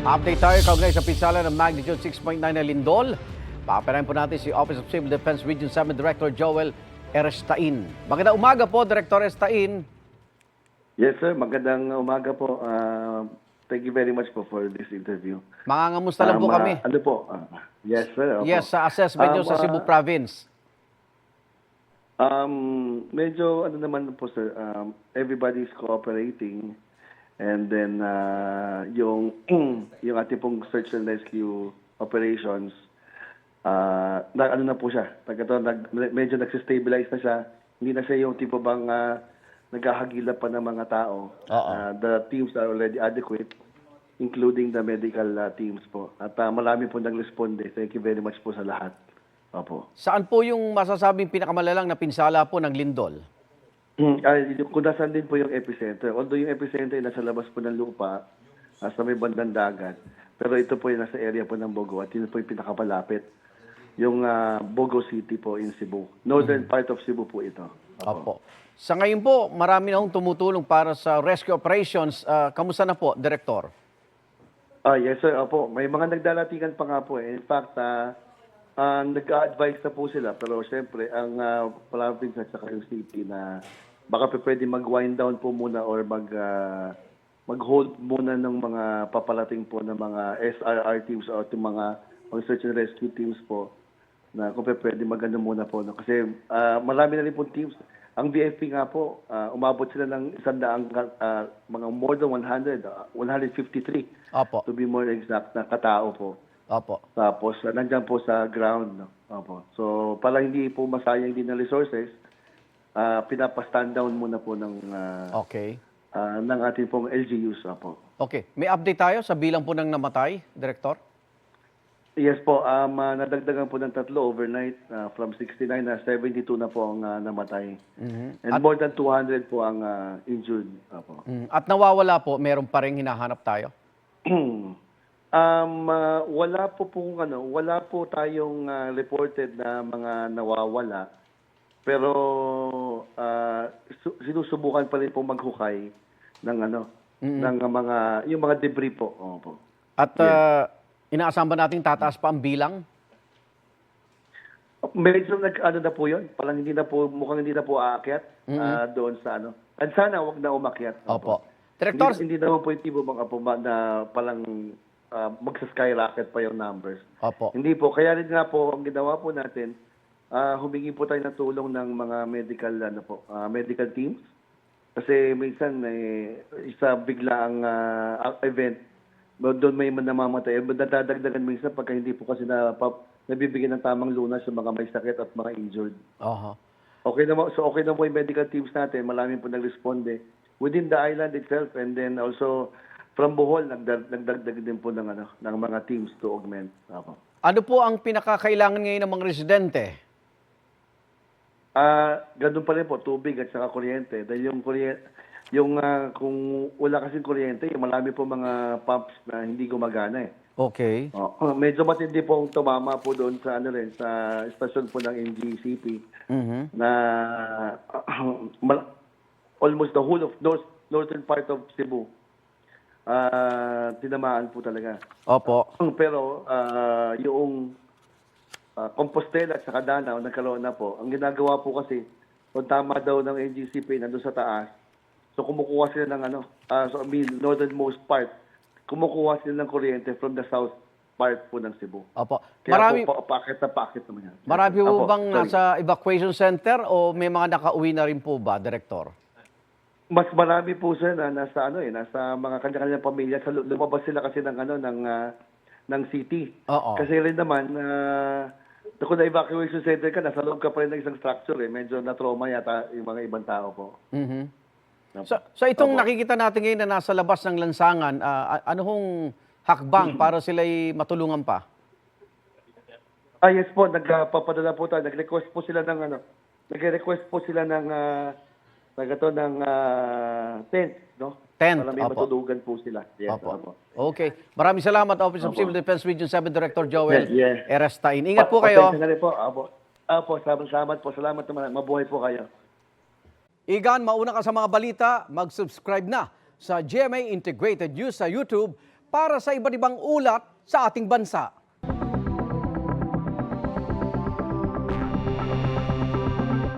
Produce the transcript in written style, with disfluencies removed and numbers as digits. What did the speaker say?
Update tayo kaugnay sa pinsala ng magnitude 6.9 na lindol. Papanayin po natin si Office of Civil Defense Region 7 Director Joel Erestain. Magandang umaga po, Director Erestain. Yes, sir. Magandang umaga po. Thank you very much po for this interview. Mangangamusta lang po kami. Ano po? Yes, sir. Opo. Yes, sa assessment nyo sa Cebu Province. Medyo ano naman po, sir. Everybody's cooperating. And then yung ating pong search and rescue operations, ano na po siya. Medyo nagsistabilize na siya. Hindi na siya yung tipo bang naghahagila pa ng mga tao. The teams are already adequate, including the medical teams po. At marami po nag-responde. Thank you very much po sa lahat. Opo. Saan po yung masasabing pinakamalalang na pinsala po ng lindol? Kung nasaan din po yung epicenter. Although yung epicenter ay nasa labas po ng lupa, sa may bandang dagat. Pero ito po yung nasa area po ng Bogo at yun po yung pinakapalapit. Yung Bogo City po in Cebu. Northern part of Cebu po ito. Opo. Sa ngayon po, marami na hong tumutulong para sa rescue operations. Kamusta na po, Director? Yes, sir. Opo. May mga nagdalatigan pa nga po. In fact, nag-a-advise na po sila. Pero syempre, ang province at saka yung city na baka pwede mag-wind down po muna or mag-hold muna ng mga papalating po ng mga SRR teams o itong mga search and rescue teams po na kung pwede mag-ano muna po. No? Kasi marami na rin po teams. Ang BFP nga po, umabot sila ng mga more than 100, 153 Opo. to be more exact na katao po. Opo. Tapos nandiyan po sa ground. No? Opo. So para hindi po masayang din ng resources, pinapa-stand down muna po ng ng ating pong LGUs. Opo. Okay. May update tayo sa bilang po ng namatay, Director? Yes po, nadagdagan po ng 3 overnight from 69 na 72 na po ang namatay. And more than 200 po ang injured. Opo. At nawawala po, meron pa rin hinahanap tayo? Wala po tayong reported na mga nawawala. Pero sinusubukan pa rin po maghukay ng ng yung mga debris po. Opo. At inaasahan ba natin tataas pa ang bilang? Medyo na po 'yon. Parang mukhang hindi na po aakyat doon sa At sana wag na umakyat. Opo. Director, Hindi naman po yung tipo na palang magsa-skyrocket pa yung numbers. Opo. Hindi po. Kaya rin nga po, ang ginawa po natin, humingi po tayo ng tulong ng mga medical teams. Kasi minsan, isa bigla ang event, doon may namamatay. Nadadagdagan minsan pagka hindi po kasi nabibigyan ng tamang lunas yung mga may sakit at mga injured. Okay na po yung medical teams natin. Marami po nag-responde within the island itself, and then also from Bohol, nagdagdag din po ng mga teams to augment. Ano po ang pinakakailangan ngayon ng mga residente? Ganun pa rin po, tubig at saka kuryente. Dahil kung wala kasing kuryente, marami po mga pumps na hindi gumagana eh. Okay. Medyo matindi po ang tumama po doon sa sa istasyon po ng NGCP na almost the whole of northern part of Cebu tinamaan po talaga. Opo. Pero yung Compostela at saka Danao nagkaroon na po. Ang ginagawa po kasi kung tama daw ng NGCP nandun sa taas, so kumukuha sila ng northernmost part, kumukuha sila ng kuryente from the south part po ng Cebu. Opo. Kaya po, paakit naman yan. Marami po bang nasa evacuation center o may mga nakauwi na rin po ba, Director? Mas marami po sir na nasa mga kanya-kanyang pamilya. Lumabas sila kasi ng city. Kasi rin naman kung na-evacuation center ka, nasa loob ka pa rin ng isang structure medyo na-trauma yata yung mga ibang tao po. So itong nakikita natin ngayon na nasa labas ng lansangan, ano hong hakbang para sila'y matulungan pa? Yes po, nagpapadala po tayo. Nag-request po sila ng tent, no? Tent, para may matulugan po sila. Yes, opo. Okay. Maraming salamat, Office of Civil Defense Region 7 Director Joel Erestain. Ingat po kayo. Salamat po. Salamat naman. Mabuhay po kayo. Igan, mauna ka sa mga balita, mag-subscribe na sa GMA Integrated News sa YouTube para sa iba't ibang ulat sa ating bansa.